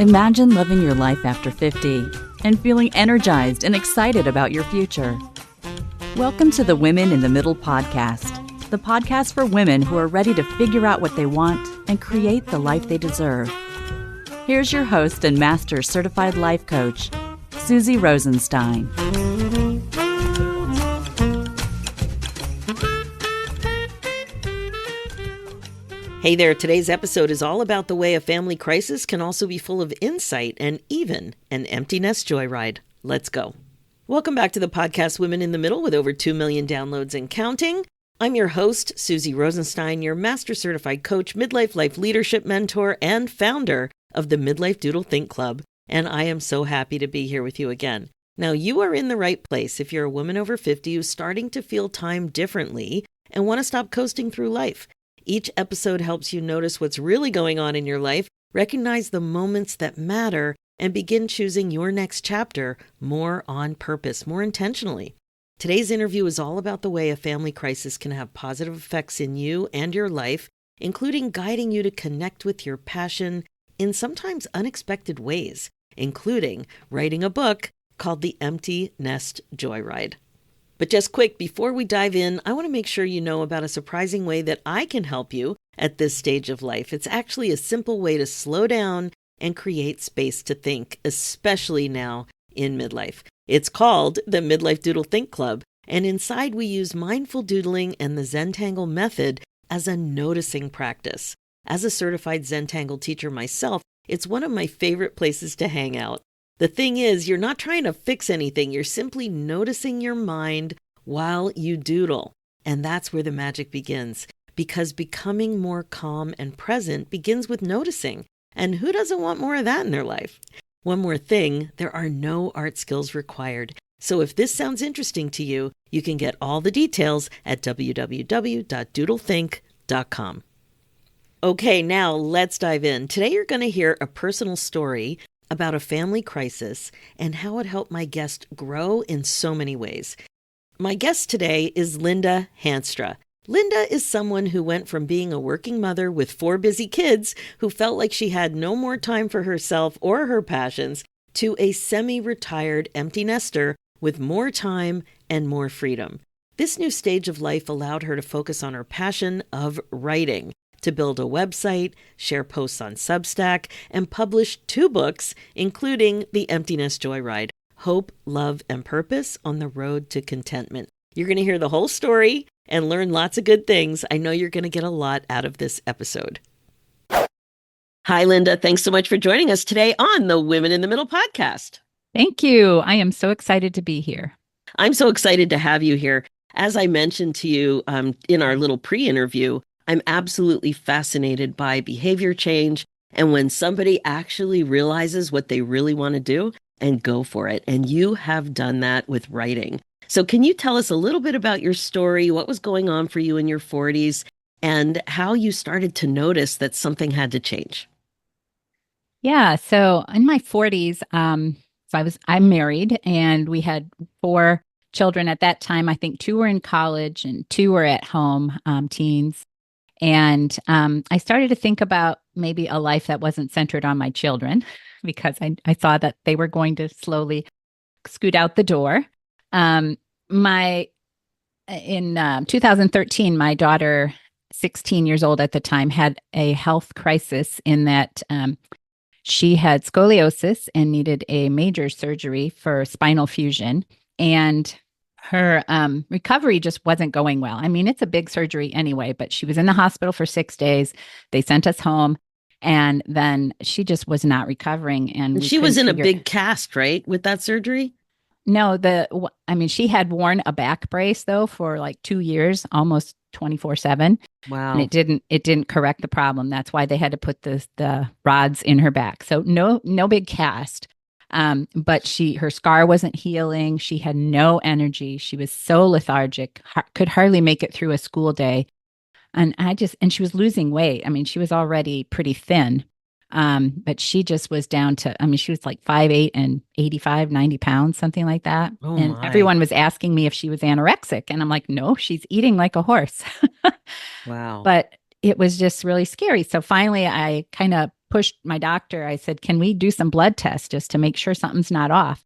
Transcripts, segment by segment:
Imagine living your life after 50 and feeling energized and excited about your future. Welcome to the Women in the Middle podcast, the podcast for women who are ready to figure out what they want and create the life they deserve. Here's your host and master certified life coach, Susie Rosenstein. Hey there, today's episode is all about the way a family crisis can also be full of insight and even an empty nest joyride. Let's go. Welcome back to the podcast Women in the Middle with over 2 million downloads and counting. I'm your host, Susie Rosenstein, your master certified coach, midlife life leadership mentor, and founder of the Midlife Doodle Think Club. And I am so happy to be here with you again. Now, you are in the right place if you're a woman over 50 who's starting to feel time differently and want to stop coasting through life. Each episode helps you notice what's really going on in your life, recognize the moments that matter, and begin choosing your next chapter more on purpose, more intentionally. Today's interview is all about the way a family crisis can have positive effects in you and your life, including guiding you to connect with your passion in sometimes unexpected ways, including writing a book called The Empty Nest Joyride. But just quick, before we dive in, I want to make sure you know about a surprising way that I can help you at this stage of life. It's actually a simple way to slow down and create space to think, especially now in midlife. It's called the Midlife Doodle Think Club, and inside we use mindful doodling and the Zentangle method as a noticing practice. As a certified Zentangle teacher myself, it's one of my favorite places to hang out. The thing is, you're not trying to fix anything. You're simply noticing your mind while you doodle. And that's where the magic begins, because becoming more calm and present begins with noticing. And who doesn't want more of that in their life? One more thing, there are no art skills required. So if this sounds interesting to you, you can get all the details at www.doodlethink.com. Okay, now let's dive in. Today you're going to hear a personal story about a family crisis and how it helped my guest grow in so many ways. My guest today is Linda Hanstra. Linda is someone who went from being a working mother with 4 busy kids who felt like she had no more time for herself or her passions to a semi-retired empty nester with more time and more freedom. This new stage of life allowed her to focus on her passion of writing, to build a website, share posts on Substack, and publish 2 books, including The Empty Nest Joyride, Hope, Love, and Purpose on the Road to Contentment. You're going to hear the whole story and learn lots of good things. I know you're going to get a lot out of this episode. Hi, Linda. Thanks so much for joining us today on the Women in the Middle podcast. Thank you. I am so excited to be here. I'm so excited to have you here. As I mentioned to you in our little pre-interview, I'm absolutely fascinated by behavior change and when somebody actually realizes what they really want to do and go for it. And you have done that with writing. So can you tell us a little bit about your story, what was going on for you in your 40s, and how you started to notice that something had to change? Yeah. So in my 40s, I'm married and we had 4 children at that time. I think 2 were in college and 2 were at home, teens. And I started to think about maybe a life that wasn't centered on my children because I saw that they were going to slowly scoot out the door. In 2013, my daughter, 16 years old at the time, had a health crisis in that she had scoliosis and needed a major surgery for spinal fusion. And her recovery just wasn't going well. I mean, it's a big surgery anyway, but she was in the hospital for 6 days. They sent us home, and then she just was not recovering. And she was in a big cast, right, with that surgery? No, she had worn a back brace though for like 2 years, almost 24/7. Wow. And it didn't correct the problem. That's why they had to put the rods in her back. So no big cast. But her scar wasn't healing. She had no energy. She was so lethargic, could hardly make it through a school day. And she was losing weight. I mean, she was already pretty thin. But she just was down to, she was like 5'8" and 85, 90 pounds, something like that. Oh and my. Everyone was asking me if she was anorexic. And I'm like, no, she's eating like a horse. Wow. But it was just really scary. So finally I kind of pushed my doctor. I said, can we do some blood tests just to make sure something's not off?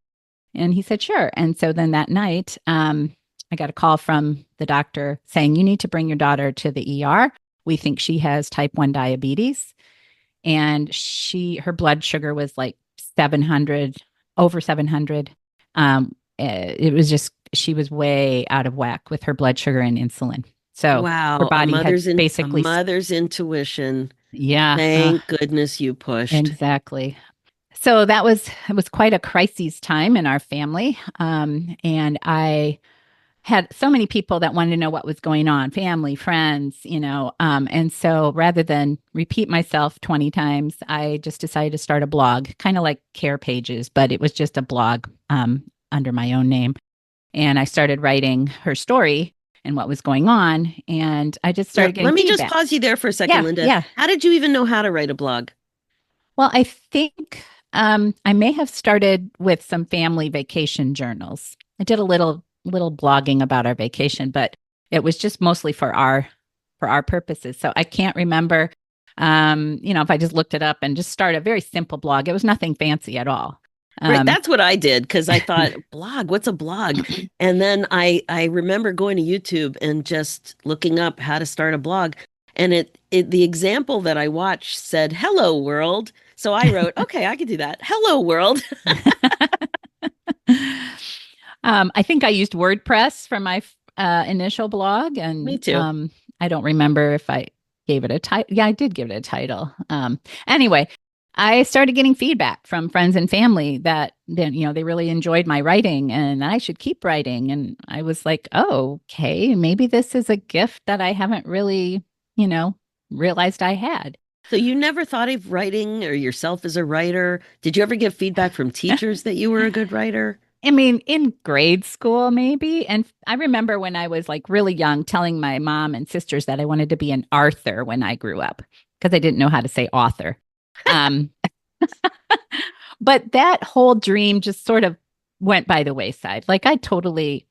And he said, sure. And so then that night, I got a call from the doctor saying, you need to bring your daughter to the ER. We think she has type 1 diabetes. And her blood sugar was like 700, over 700. It was just, she was way out of whack with her blood sugar and insulin. So wow, her body had basically a mother's intuition. Yeah. Thank goodness you pushed. Exactly. So it was quite a crisis time in our family. And I had so many people that wanted to know what was going on, family, friends, and so rather than repeat myself 20 times, I just decided to start a blog, kind of like Care Pages, but it was just a blog under my own name. And I started writing her story and what was going on. And I just started getting feedback. Just pause you there for a second, Linda. Yeah. How did you even know how to write a blog? Well, I think I may have started with some family vacation journals. I did a little blogging about our vacation, but it was just mostly for our purposes. So I can't remember, if I just looked it up and just started a very simple blog. It was nothing fancy at all. Right, that's what I did because I thought, blog, what's a blog? And then I remember going to YouTube and just looking up how to start a blog. And the example that I watched said, "Hello world." So I wrote, okay, I could do that. Hello world. I think I used WordPress for my initial blog. And me too. I don't remember if I gave it a title. Yeah, I did give it a title. Anyway, I started getting feedback from friends and family that they really enjoyed my writing and I should keep writing. And I was like, oh, okay, maybe this is a gift that I haven't really, realized I had. So you never thought of writing or yourself as a writer? Did you ever get feedback from teachers that you were a good writer? I mean, in grade school, maybe. And I remember when I was like really young, telling my mom and sisters that I wanted to be an author when I grew up because I didn't know how to say author. But that whole dream just sort of went by the wayside. Like I totally,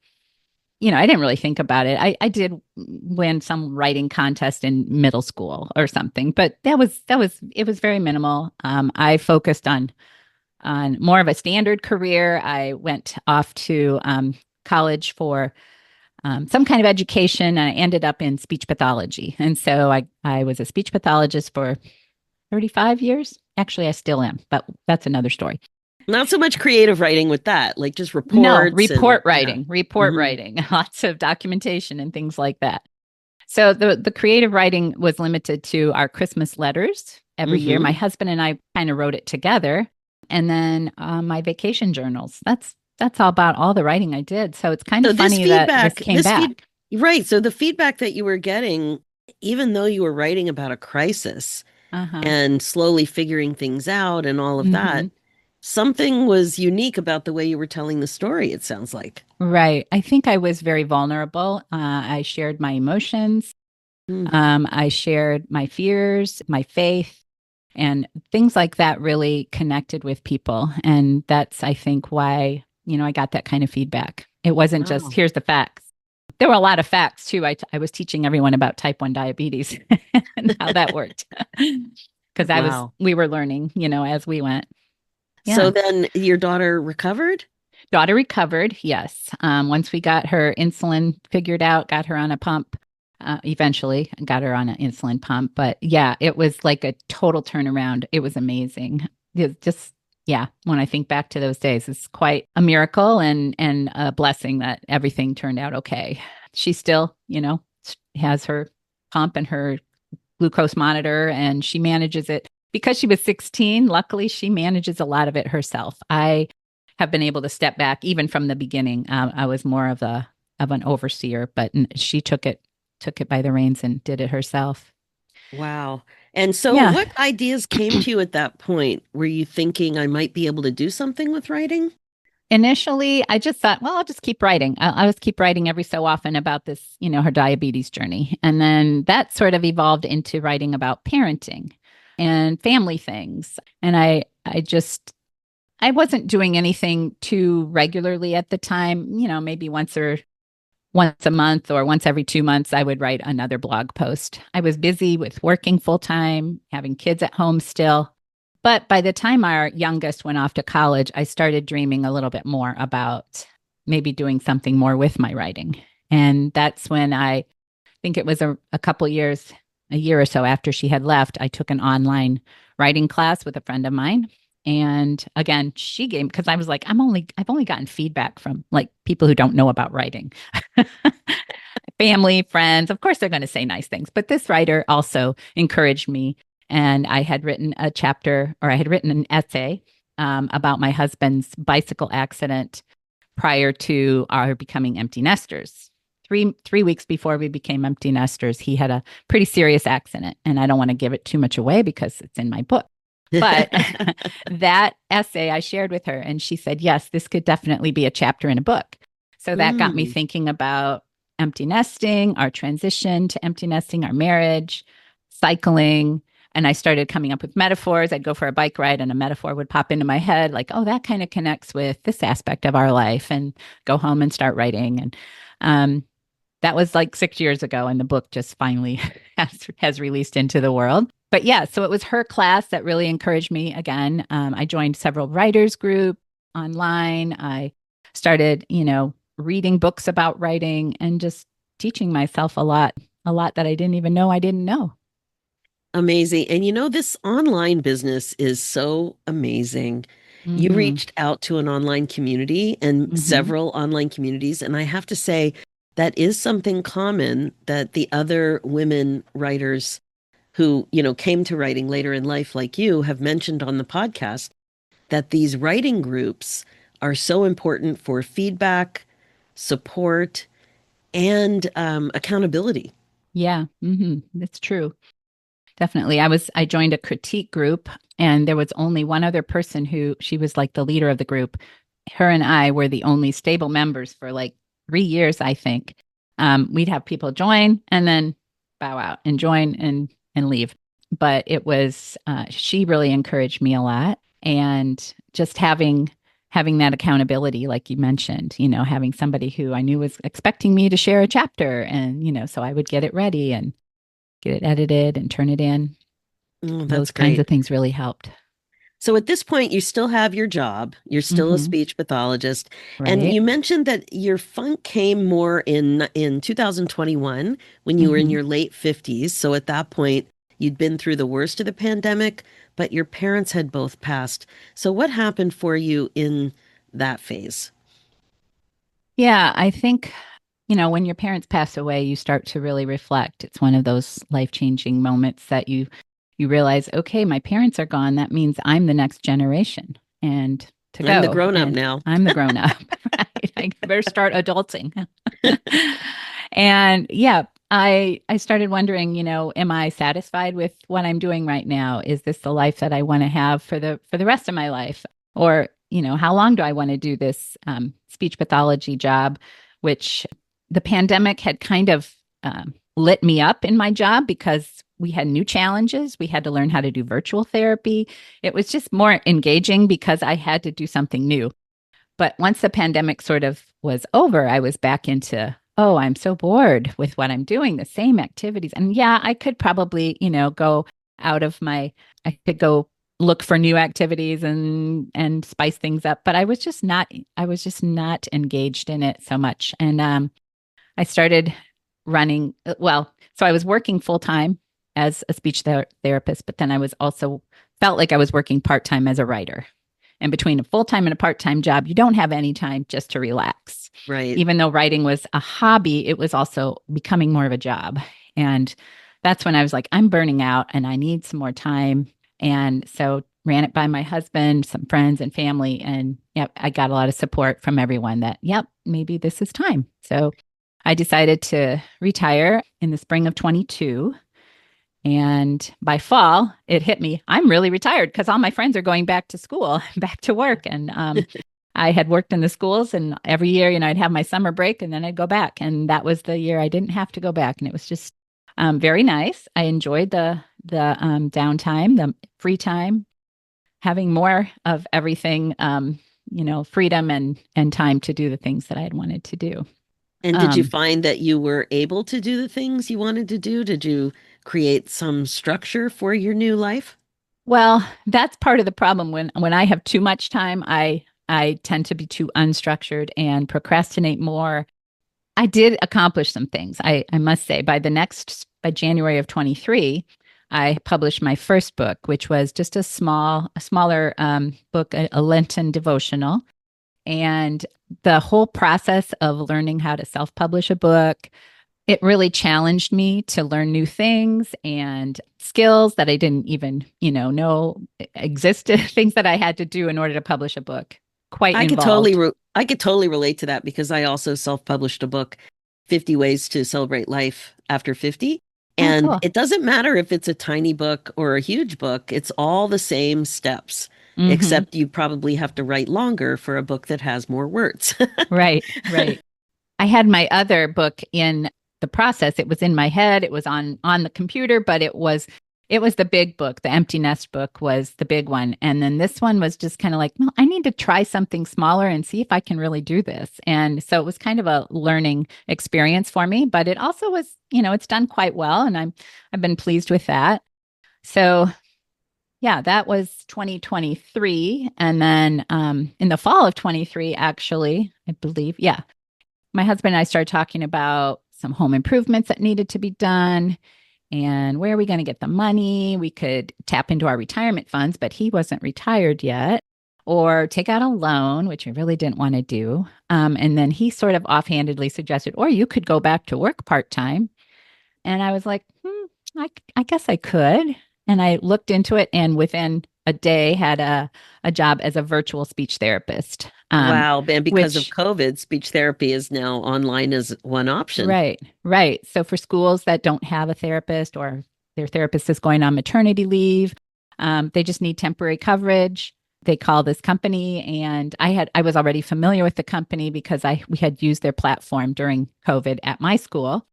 I didn't really think about it. I did win some writing contest in middle school or something, but it was very minimal. I focused on more of a standard career. I went off to college for some kind of education, and I ended up in speech pathology. And so I was a speech pathologist for 35 years. Actually, I still am, but that's another story. Not so much creative writing with that, like just reports. No, report writing, lots of documentation and things like that. So the creative writing was limited to our Christmas letters every year. My husband and I kind of wrote it together. And then my vacation journals. That's about all the writing I did. So it's kind of funny that this came back. Right. So the feedback that you were getting, even though you were writing about a crisis and slowly figuring things out and all of that, something was unique about the way you were telling the story, it sounds like. Right. I think I was very vulnerable. I shared my emotions. I shared my fears, my faith. And things like that really connected with people. And that's, I think, why, I got that kind of feedback. It wasn't just, here's the facts. There were a lot of facts, too. I was teaching everyone about type 1 diabetes and how that worked. Because we were learning, as we went. Yeah. So then your daughter recovered? Daughter recovered, yes. Once we got her insulin figured out, got her on a pump. Eventually got her on an insulin pump, but yeah, it was like a total turnaround. It was amazing. When I think back to those days, it's quite a miracle and a blessing that everything turned out okay. She still, has her pump and her glucose monitor, and she manages it because she was 16. Luckily, she manages a lot of it herself. I have been able to step back even from the beginning. I was more of an overseer, but she took it by the reins and did it herself. Wow. And so what ideas came to you at that point? Were you thinking I might be able to do something with writing? Initially, I just thought, well, I'll just keep writing. I'll just keep writing every so often about this, her diabetes journey. And then that sort of evolved into writing about parenting and family things. And I wasn't doing anything too regularly at the time, maybe once a month or once every 2 months, I would write another blog post. I was busy with working full time, having kids at home still. But by the time our youngest went off to college, I started dreaming a little bit more about maybe doing something more with my writing. And that's when I think it was a couple years, a year or so after she had left, I took an online writing class with a friend of mine. And again, she gave, because I was like, I've only gotten feedback from like people who don't know about writing, family, friends. Of course, they're going to say nice things. But this writer also encouraged me. And I had written a chapter, or I had written an essay about my husband's bicycle accident prior to our becoming empty nesters. Three weeks before we became empty nesters, he had a pretty serious accident. And I don't want to give it too much away because it's in my book. But that essay I shared with her, and she said, yes, this could definitely be a chapter in a book. So that got me thinking about empty nesting, our transition to empty nesting, our marriage, cycling. And I started coming up with metaphors. I'd go for a bike ride and a metaphor would pop into my head, like, oh, that kind of connects with this aspect of our life, and go home and start writing. And that was like 6 years ago. And the book just finally has released into the world. But yeah, so it was her class that really encouraged me again. I joined several writers group online. I started, reading books about writing and just teaching myself a lot that I didn't even know I didn't know. Amazing. And this online business is so amazing. You reached out to an online community and several online communities. And I have to say, that is something common that the other women writers who, came to writing later in life like you have mentioned on the podcast, that these writing groups are so important for feedback, support, and accountability. Yeah, that's true. Definitely. I joined a critique group, and there was only one other person who, she was like the leader of the group. Her and I were the only stable members for like 3 years, I think. We'd have people join and then bow out, and join and leave. But it was, she really encouraged me a lot. And just having that accountability, like you mentioned, having somebody who I knew was expecting me to share a chapter, and, so I would get it ready and get it edited and turn it in. Oh, that's Those great. kinds of things really helped. So at this point, you still have your job. You're still a speech pathologist. Right. And you mentioned that your funk came more in 2021 when you were in your late 50s. So at that point, you'd been through the worst of the pandemic, but your parents had both passed. So what happened for you in that phase? Yeah, I think, when your parents pass away, you start to really reflect. It's one of those life-changing moments that you realize, okay, my parents are gone. That means I'm the next generation. And I'm the grown-up now. I'm the grown-up. Right. I better start adulting. And yeah, I started wondering, am I satisfied with what I'm doing right now? Is this the life that I want to have for the rest of my life? Or, how long do I want to do this speech pathology job, which the pandemic had kind of lit me up in my job because we had new challenges. We had to learn how to do virtual therapy. It was just more engaging because I had to do something new. But once the pandemic sort of was over, I was back into, oh, I'm so bored with what I'm doing, the same activities. And yeah, I could probably, go out of I could go look for new activities and spice things up. But I was just not engaged in it so much. And I started running, so I was working full time as a speech therapist, but then I was also felt like I was working part-time as a writer. And between a full-time and a part-time job, you don't have any time just to relax. Right. Even though writing was a hobby, it was also becoming more of a job. And that's when I was like, I'm burning out and I need some more time. And so ran it by my husband, some friends and family. And yep, I got a lot of support from everyone that, yep, maybe this is time. So I decided to retire in the spring of 22. And by fall, it hit me. I'm really retired because all my friends are going back to school, back to work. And I had worked in the schools, and every year, I'd have my summer break and then I'd go back. And that was the year I didn't have to go back. And it was just very nice. I enjoyed the downtime, the free time, having more of everything, freedom and time to do the things that I had wanted to do. And did you find that you were able to do the things you wanted to do? Did you create some structure for your new life? Well, that's part of the problem. When I have too much time, I tend to be too unstructured and procrastinate more. I did accomplish some things. I must say by January of 23, I published my first book, which was just a smaller book, a Lenten devotional. And the whole process of learning how to self-publish a book, it really challenged me to learn new things and skills that I didn't even, know existed, things that I had to do in order to publish a book. Quite involved. I could totally relate to that because I also self-published a book, 50 Ways to Celebrate Life After 50. Oh, And cool. it doesn't matter if it's a tiny book or a huge book, it's all the same steps, Hmm. except you probably have to write longer for a book that has more words. Right, right. I had my other book in the process. It was in my head. It was on the computer, but it was the big book. The Empty Nest book was the big one. And then this one was just kind of like, no, I need to try something smaller and see if I can really do this. And so it was kind of a learning experience for me, but it also was, it's done quite well and I've been pleased with that. So yeah, that was 2023. And then in the fall of 23, actually, I believe, yeah, my husband and I started talking about some home improvements that needed to be done and where are we going to get the money? We could tap into our retirement funds, but he wasn't retired yet, or take out a loan, which I really didn't want to do. And then he sort of offhandedly suggested, or you could go back to work part time. And I was like, I guess I could. And I looked into it and within a day had a job as a virtual speech therapist, Wow. And because of which COVID, speech therapy is now online as one option. right, right. So for schools that don't have a therapist or their therapist is going on maternity leave, they just need temporary coverage. They call this company, and I was already familiar with the company because we had used their platform during COVID at my school,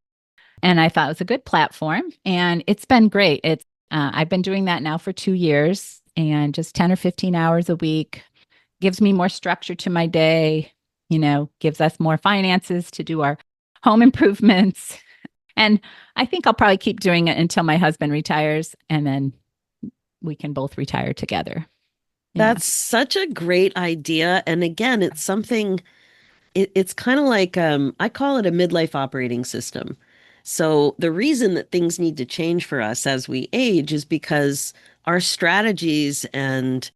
and I thought it was a good platform, and it's been great. I've been doing that now for 2 years, and just 10 or 15 hours a week gives me more structure to my day, gives us more finances to do our home improvements. And I think I'll probably keep doing it until my husband retires and then we can both retire together. Yeah. That's such a great idea. And again, it's something, it's kind of like I call it a midlife operating system. So the reason that things need to change for us as we age is because our strategies and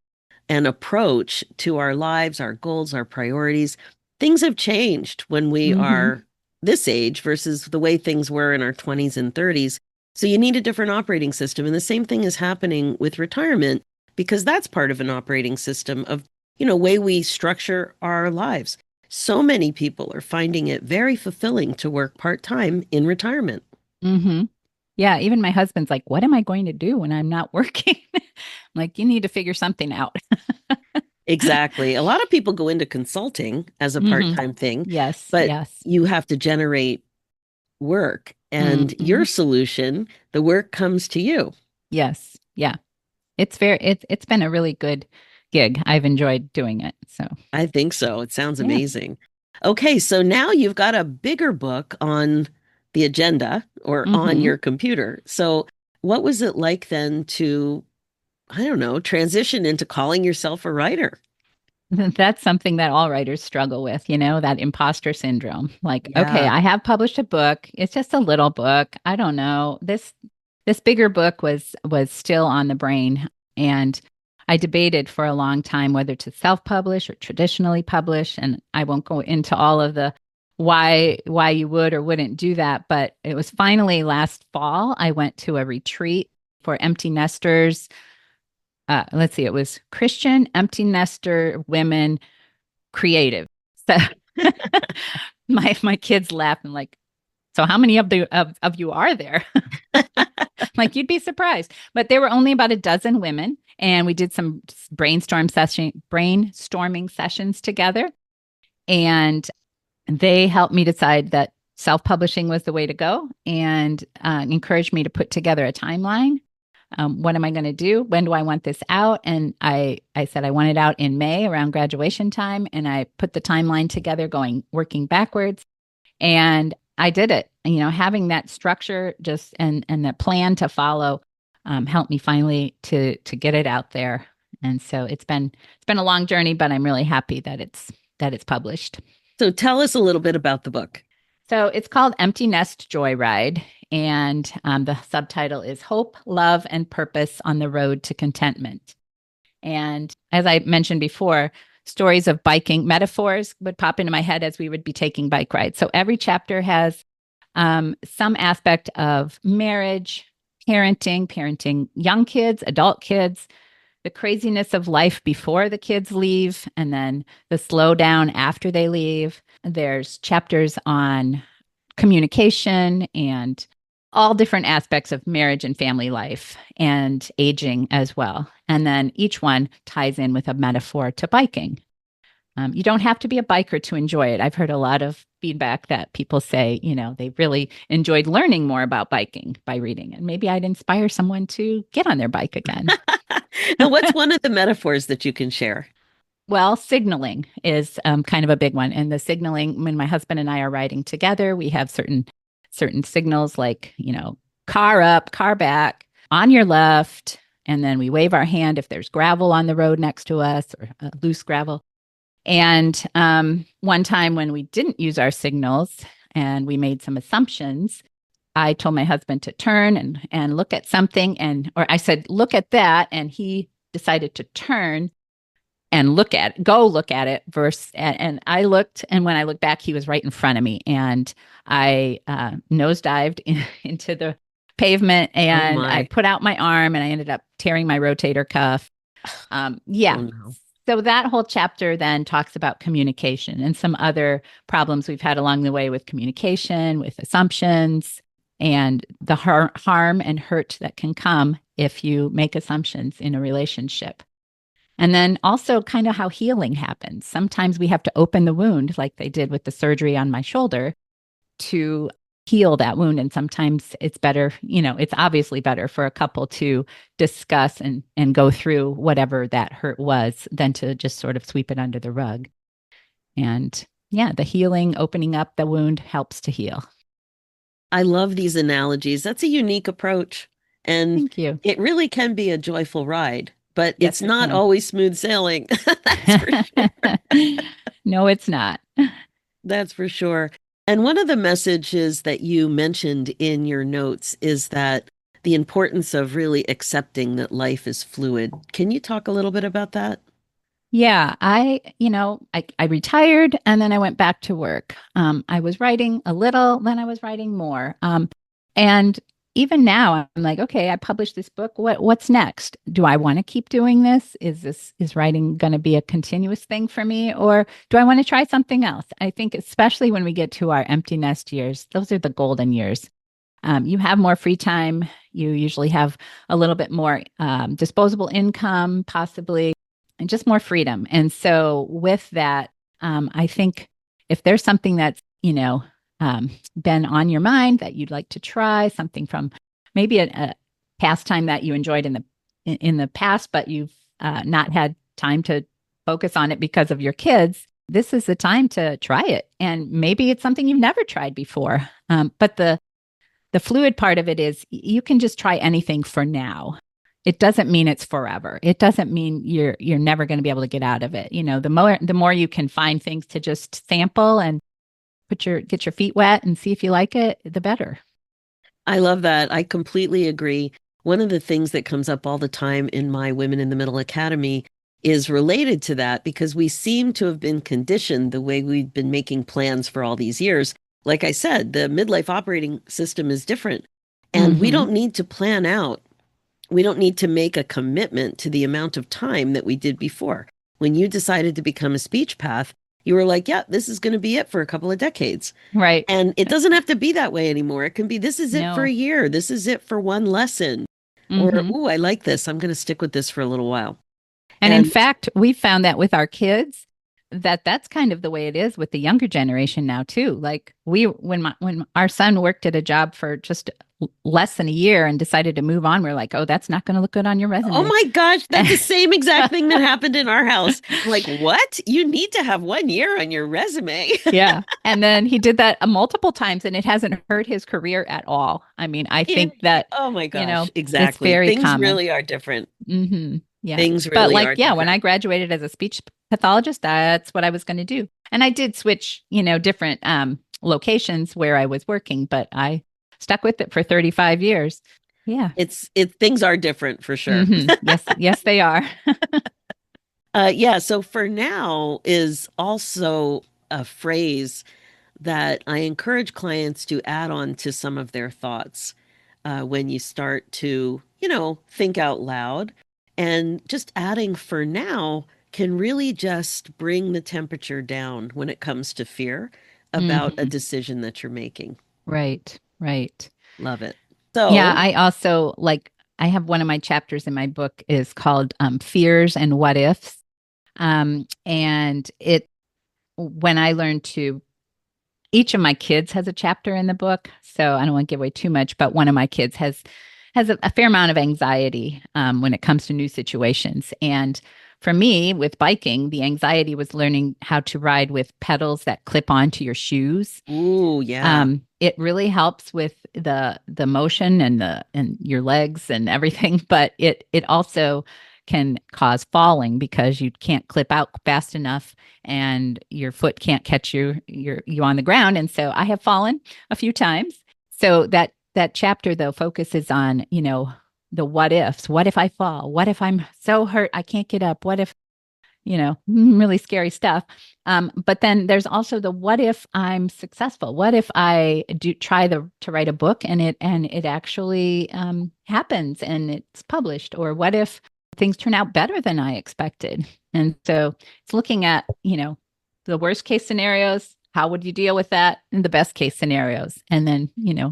approach to our lives, our goals, our priorities, things have changed when we Mm-hmm. are this age versus the way things were in our 20s and 30s. So you need a different operating system. And the same thing is happening with retirement because that's part of an operating system of, way we structure our lives. So many people are finding it very fulfilling to work part-time in retirement. Mm-hmm. Yeah. Even my husband's like, what am I going to do when I'm not working? I'm like, you need to figure something out. Exactly. A lot of people go into consulting as a Hmm. part-time thing, Yes. but Yes. you have to generate work and Hmm. your solution, the work comes to you. Yes. Yeah. It's been a really good gig. I've enjoyed doing it. So I think so. It sounds yeah. amazing. Okay, so now you've got a bigger book on the agenda or on Hmm. your computer. So what was it like then to, I don't know, transition into calling yourself a writer? That's something that all writers struggle with, that imposter syndrome. Like, okay, Yeah. I have published a book. It's just a little book. I don't know. This bigger book was still on the brain, and I debated for a long time whether to self-publish or traditionally publish, and I won't go into all of the why you would or wouldn't do that, but it was finally last fall I went to a retreat for empty nesters. Let's see, it was Christian empty nester women creative. So my kids laugh and like, so how many of you are there? Like you'd be surprised. But there were only about a dozen women, and we did some brainstorming sessions together. And they helped me decide that self-publishing was the way to go and encouraged me to put together a timeline. What am I going to do? When do I want this out? And I said I want it out in May around graduation time. And I put the timeline together, working backwards. And I did it. Having that structure just and that plan to follow helped me finally to get it out there. And so it's been a long journey, but I'm really happy that it's published. So tell us a little bit about the book. So it's called Empty Nest Joyride, and the subtitle is Hope, Love, and Purpose on the Road to Contentment. And as I mentioned before, stories of biking metaphors would pop into my head as we would be taking bike rides. So every chapter has some aspect of marriage, parenting young kids, adult kids, the craziness of life before the kids leave, and then the slowdown after they leave. There's chapters on communication and all different aspects of marriage and family life and aging as well. And then each one ties in with a metaphor to biking. You don't have to be a biker to enjoy it. I've heard a lot of feedback that people say, they really enjoyed learning more about biking by reading. And maybe I'd inspire someone to get on their bike again. Now, what's one of the metaphors that you can share? Well, signaling is kind of a big one. And the signaling, when my husband and I are riding together, we have certain signals like, car up, car back, on your left. And then we wave our hand if there's gravel on the road next to us or loose gravel. And one time when we didn't use our signals and we made some assumptions, I told my husband to turn and look at something, or I said, look at that. And he decided to turn and go look at it and I looked, and when I looked back, he was right in front of me, and I nosedived into the pavement, and I put out my arm, and I ended up tearing my rotator cuff. Yeah. Oh, no. So that whole chapter then talks about communication and some other problems we've had along the way with communication, with assumptions, and the harm and hurt that can come if you make assumptions in a relationship. And then also kind of how healing happens. Sometimes we have to open the wound, like they did with the surgery on my shoulder, to heal that wound. And sometimes it's better, it's obviously better for a couple to discuss and go through whatever that hurt was than to just sort of sweep it under the rug. And yeah, the healing, opening up the wound helps to heal. I love these analogies. That's a unique approach. And thank you. It really can be a joyful ride, but yes, it's not always smooth sailing. That's for sure. No, it's not. That's for sure. And one of the messages that you mentioned in your notes is that the importance of really accepting that life is fluid. Can you talk a little bit about that? Yeah, I retired and then I went back to work. I was writing a little, then I was writing more. And even now I'm like, okay, I published this book. What's next? Do I want to keep doing this? Is writing going to be a continuous thing for me? Or do I want to try something else? I think especially when we get to our empty nest years, those are the golden years. You have more free time. You usually have a little bit more disposable income, possibly, and just more freedom. And so with that, I think if there's something that's, been on your mind that you'd like to try, something from maybe a pastime that you enjoyed in the past, but you've not had time to focus on it because of your kids, this is the time to try it. And maybe it's something you've never tried before. But the fluid part of it is you can just try anything for now. It doesn't mean it's forever. It doesn't mean you're never going to be able to get out of it. The more you can find things to just sample and get your feet wet and see if you like it, the better. I love that. I completely agree. One of the things that comes up all the time in my Women in the Middle Academy is related to that, because we seem to have been conditioned the way we've been making plans for all these years. Like I said, the midlife operating system is different, and we don't need to plan out. We don't need to make a commitment to the amount of time that we did before. When you decided to become a speech path, you were like, yeah, this is going to be it for a couple of decades. Right. And it doesn't have to be that way anymore. It can be, this is it for a year. This is it for one lesson. Or, I like this. I'm going to stick with this for a little while. And in fact, we found that with our kids, that's kind of the way it is with the younger generation now too. Like when our son worked at a job for just less than a year and decided to move on, we're like, oh, that's not going to look good on your Oh resume. my gosh, that's the same exact thing that happened in our house. I'm like, what? You need to have 1 year on your resume. Yeah. And then he did that multiple times and it hasn't hurt his career at all. I mean, I Yeah. think that, Oh my gosh, it's exactly. very Things common. really are different. Yeah. Things But really like, are yeah, when I different. graduated as a speech pathologist, that's what I was going to do. And I did switch, different locations where I was working, but I stuck with it for 35 years. Yeah. Things are different for sure. Yes, yes, they are. Yeah, so for now is also a phrase that I encourage clients to add on to some of their thoughts when you start to, think out loud. And just adding for now can really just bring the temperature down when it comes to fear about a Mhm. decision that you're making. Right, right. Love it. Yeah, So, I also I have one of my chapters in my book is called Fears and What Ifs. And when I learned to, each of my kids has a chapter in the book. So I don't want to give away too much, but one of my kids has a fair amount of anxiety when it comes to new situations. And for me, with biking, the anxiety was learning how to ride with pedals that clip onto your shoes. ooh, yeah. It really helps with the motion and your legs and everything, but it also can cause falling because you can't clip out fast enough and your foot can't catch you on the ground. And so I have fallen a few times. So that chapter though focuses on, the what ifs. What if I fall? What if I'm so hurt I can't get up? What if, really scary stuff. But then there's also the what if I'm successful? What if I do try to write a book and it actually happens and it's published? Or what if things turn out better than I expected? And so it's looking at, the worst case scenarios. How would you deal with that? And the best case scenarios, and then,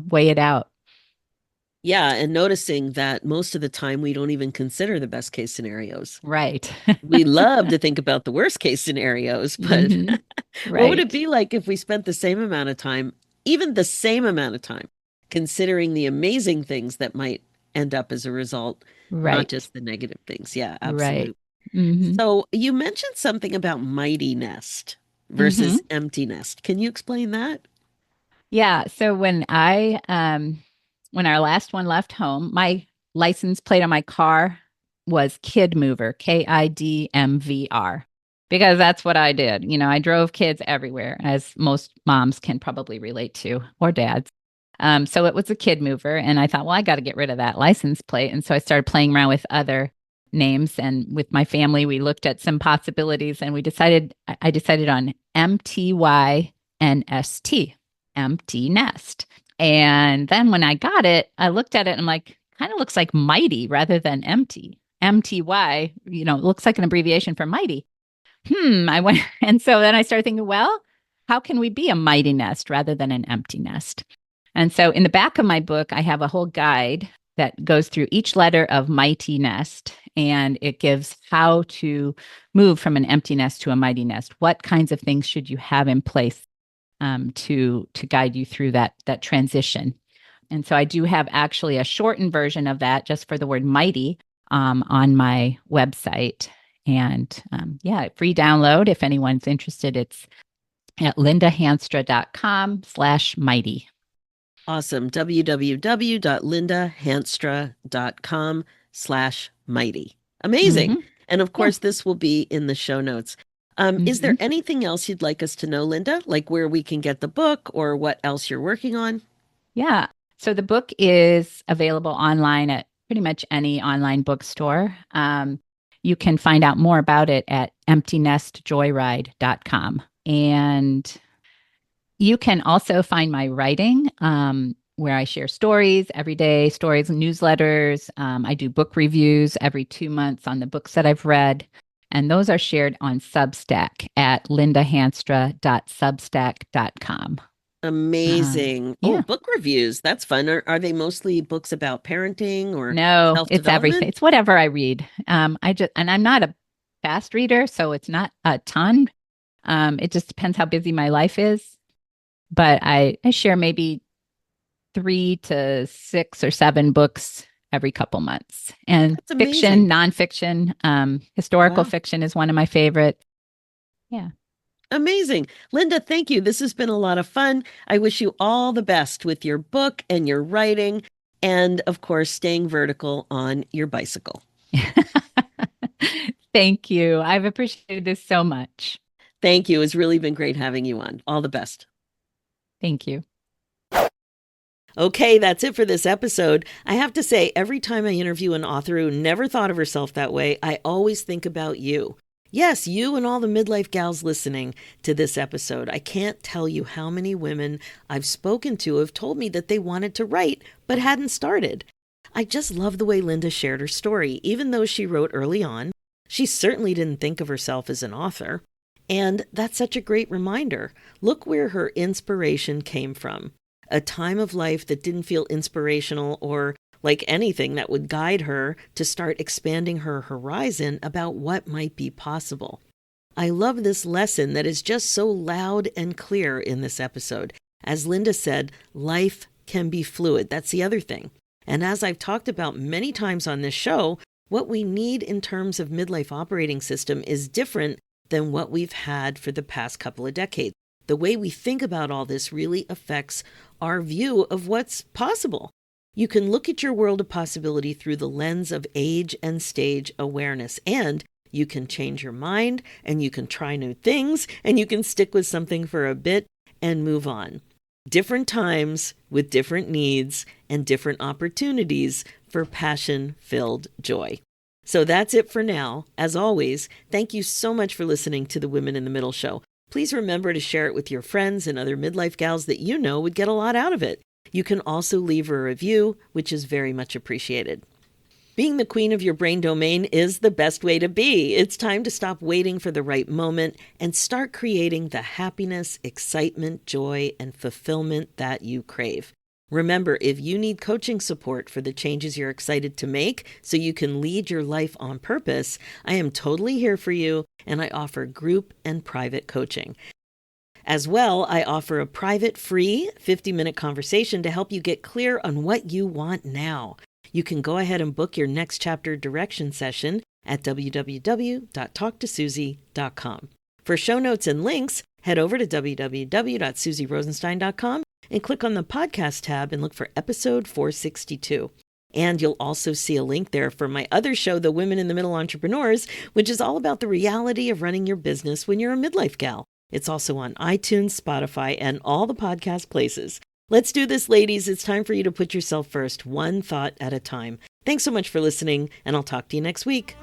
weigh it out. Yeah, and noticing that most of the time we don't even consider the best case scenarios. Right. We love to think about the worst case scenarios, but hmm what would it Right. be like if we spent the same amount of time, even the same amount of time, considering the amazing things that might end up as a result, not Right. just the negative things? Yeah, Right. absolutely. hmm So you mentioned something about mighty nest hmm versus empty nest. Can you explain that? Yeah. So when our last one left home, my license plate on my car was Kid Mover, KIDMVR, because that's what I did. I drove kids everywhere, as most moms can probably relate to, or dads. So it was a Kid Mover, and I thought, well, I got to get rid of that license plate, and so I started playing around with other names, and with my family, we looked at some possibilities, and I decided on MTYNST, empty nest. And then when I got it, I looked at it and I'm like, kind of looks like mighty rather than empty. MTY, looks like an abbreviation for mighty. I went, and so then I started thinking, well, how can we be a mighty nest rather than an empty nest? And so in the back of my book, I have a whole guide that goes through each letter of mighty nest, and it gives how to move from an empty nest to a mighty nest. What kinds of things should you have in place to guide you through that transition? And so I do have actually a shortened version of that just for the word mighty on my website. And yeah, free download if anyone's interested. It's at lindahanstra.com/mighty. Awesome. www.lindahanstra.com/mighty. Amazing. Mm-hmm. And of Yeah. course, this will be in the show notes. Is Mm-hmm. there anything else you'd like us to know, Linda? Like where we can get the book or what else you're working on? Yeah. So the book is available online at pretty much any online bookstore. You can find out more about it at emptynestjoyride.com. And you can also find my writing where I share stories every day, stories and newsletters. I do book reviews every 2 months on the books that I've read. And those are shared on Substack at lindahanstra.substack.com. Amazing. Oh, Yeah. book reviews. That's fun. Are they mostly books about parenting or No, it's everything. self-development? It's whatever I read. And I'm not a fast reader, so it's not a ton. It just depends how busy my life is. But I share maybe 3 to 6 or 7 books every couple months. And That's fiction, amazing. nonfiction, historical Wow. fiction is one of my favorite. Yeah. Amazing. Linda, thank you. This has been a lot of fun. I wish you all the best with your book and your writing, and of course, staying vertical on your bicycle. Thank you. I've appreciated this so much. Thank you. It's really been great having you on. All the best. Thank you. Okay, that's it for this episode. I have to say, every time I interview an author who never thought of herself that way, I always think about you. Yes, you and all the midlife gals listening to this episode. I can't tell you how many women I've spoken to have told me that they wanted to write but hadn't started. I just love the way Linda shared her story. Even though she wrote early on, she certainly didn't think of herself as an author. And that's such a great reminder. Look where her inspiration came from. A time of life that didn't feel inspirational or like anything that would guide her to start expanding her horizon about what might be possible. I love this lesson that is just so loud and clear in this episode. As Linda said, life can be fluid. That's the other thing. And as I've talked about many times on this show, what we need in terms of midlife operating system is different than what we've had for the past couple of decades. The way we think about all this really affects our view of what's possible. You can look at your world of possibility through the lens of age and stage awareness, and you can change your mind, and you can try new things, and you can stick with something for a bit and move on. Different times with different needs and different opportunities for passion-filled joy. So that's it for now. As always, thank you so much for listening to the Women in the Middle show. Please remember to share it with your friends and other midlife gals that you know would get a lot out of it. You can also leave a review, which is very much appreciated. Being the queen of your brain domain is the best way to be. It's time to stop waiting for the right moment and start creating the happiness, excitement, joy, and fulfillment that you crave. Remember, if you need coaching support for the changes you're excited to make so you can lead your life on purpose, I am totally here for you, and I offer group and private coaching. As well, I offer a private, free 50-minute conversation to help you get clear on what you want now. You can go ahead and book your next chapter direction session at www.talktosusie.com. For show notes and links, head over to www.susierosenstein.com and click on the podcast tab and look for episode 462. And you'll also see a link there for my other show, The Women in the Middle Entrepreneurs, which is all about the reality of running your business when you're a midlife gal. It's also on iTunes, Spotify, and all the podcast places. Let's do this, ladies. It's time for you to put yourself first, one thought at a time. Thanks so much for listening, and I'll talk to you next week.